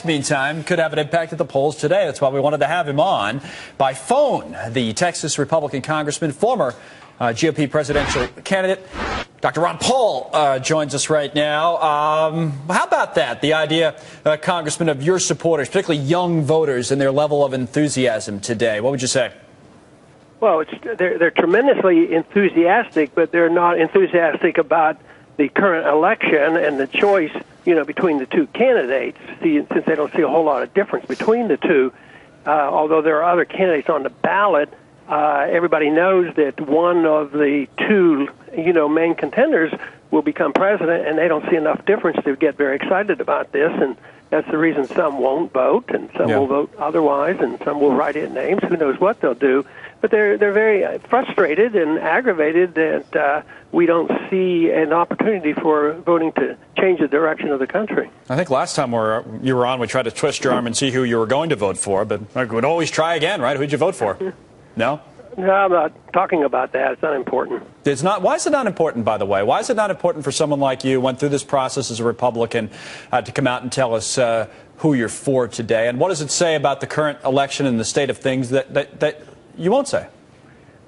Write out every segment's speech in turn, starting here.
Meantime, could have an impact at the polls today. That's why we wanted to have him on by phone. The Texas Republican congressman, former GOP presidential candidate, Dr. Ron Paul, joins us right now. How about that? The idea, Congressman, of your supporters, particularly young voters, and their level of enthusiasm today. What would you say? Well, they're tremendously enthusiastic, but they're not enthusiastic about the current election and the choice, between the two candidates, since they don't see a whole lot of difference between the two. Although there are other candidates on the ballot, everybody knows that one of the two, main contenders will become president, and they don't see enough difference to get very excited about this. And that's the reason some won't vote, and some will vote otherwise, and some will write in names. Who knows what they'll do? But they're very frustrated and aggravated that we don't see an opportunity for voting to change the direction of the country. I think last time you were on, we tried to twist your arm and see who you were going to vote for, but we would always try again, right? Who'd you vote for? No? No, I'm not talking about that. It's not important. It's not. Why is it not important, by the way? Why is it not important for someone like you, went through this process as a Republican, to come out and tell us who you're for today? And what does it say about the current election and the state of things that you won't say?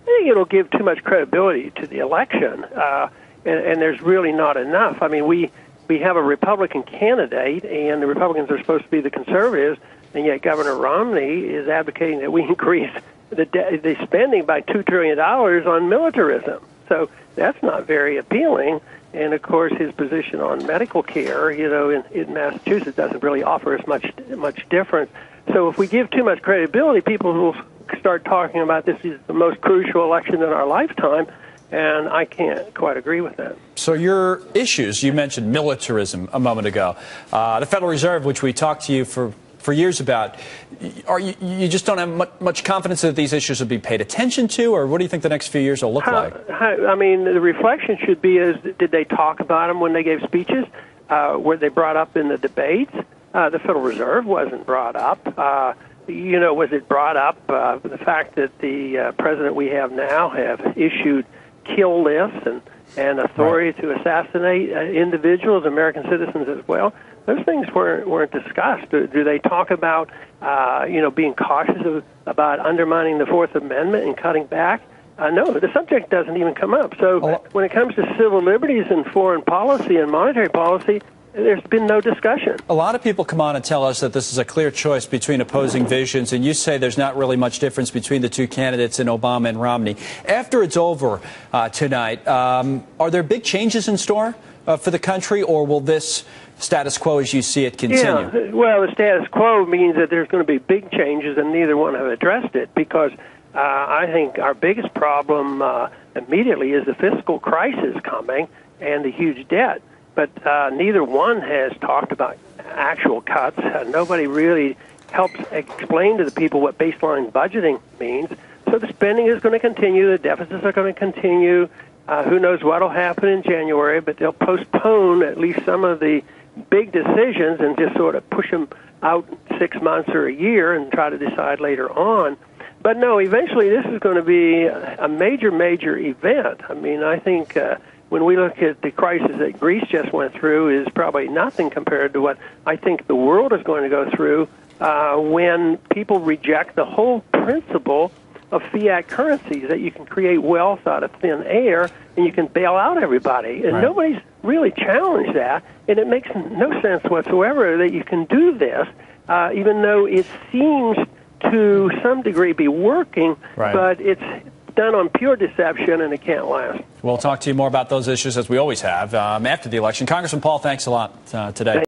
I think it'll give too much credibility to the election, and there's really not enough. I mean, we have a Republican candidate, and the Republicans are supposed to be the conservatives, and yet Governor Romney is advocating that we increase the spending by $2 trillion on militarism. So that's not very appealing. And, of course, his position on medical care, in Massachusetts doesn't really offer us much difference. So if we give too much credibility, people will start talking about this is the most crucial election in our lifetime, and I can't quite agree with that. So your issues, you mentioned militarism a moment ago. The Federal Reserve, which we talked to you for years about, you just don't have much confidence that these issues will be paid attention to, or what do you think the next few years will look like? I mean, the reflection should be did they talk about them when they gave speeches? Were they brought up in the debates? The Federal Reserve wasn't brought up. Was it brought up, the fact that the president we have now have issued kill lists and authority to assassinate individuals, American citizens as well? Those things weren't discussed. Do they talk about, being cautious about undermining the Fourth Amendment and cutting back? No, the subject doesn't even come up. So when it comes to civil liberties and foreign policy and monetary policy, there's been no discussion. A lot of people come on and tell us that this is a clear choice between opposing visions, and you say there's not really much difference between the two candidates in Obama and Romney. After it's over tonight, are there big changes in store for the country, or will this status quo as you see it continue? Yeah, well, the status quo means that there's going to be big changes, and neither one have addressed it, because I think our biggest problem immediately is the fiscal crisis coming and the huge debt. But neither one has talked about actual cuts. Nobody really helps explain to the people what baseline budgeting means. So the spending is going to continue. The deficits are going to continue. Who knows what will happen in January, but they'll postpone at least some of the big decisions and just sort of push them out 6 months or a year and try to decide later on. But no, eventually this is going to be a major, major event. I mean, I think when we look at the crisis that Greece just went through is probably nothing compared to what I think the world is going to go through when people reject the whole principle of fiat currencies, that you can create wealth out of thin air and you can bail out everybody. And nobody's really challenged that, and it makes no sense whatsoever that you can do this, even though it seems to some degree be working, but it's done on pure deception, and it can't last. We'll talk to you more about those issues, as we always have, after the election. Congressman Paul, thanks a lot today.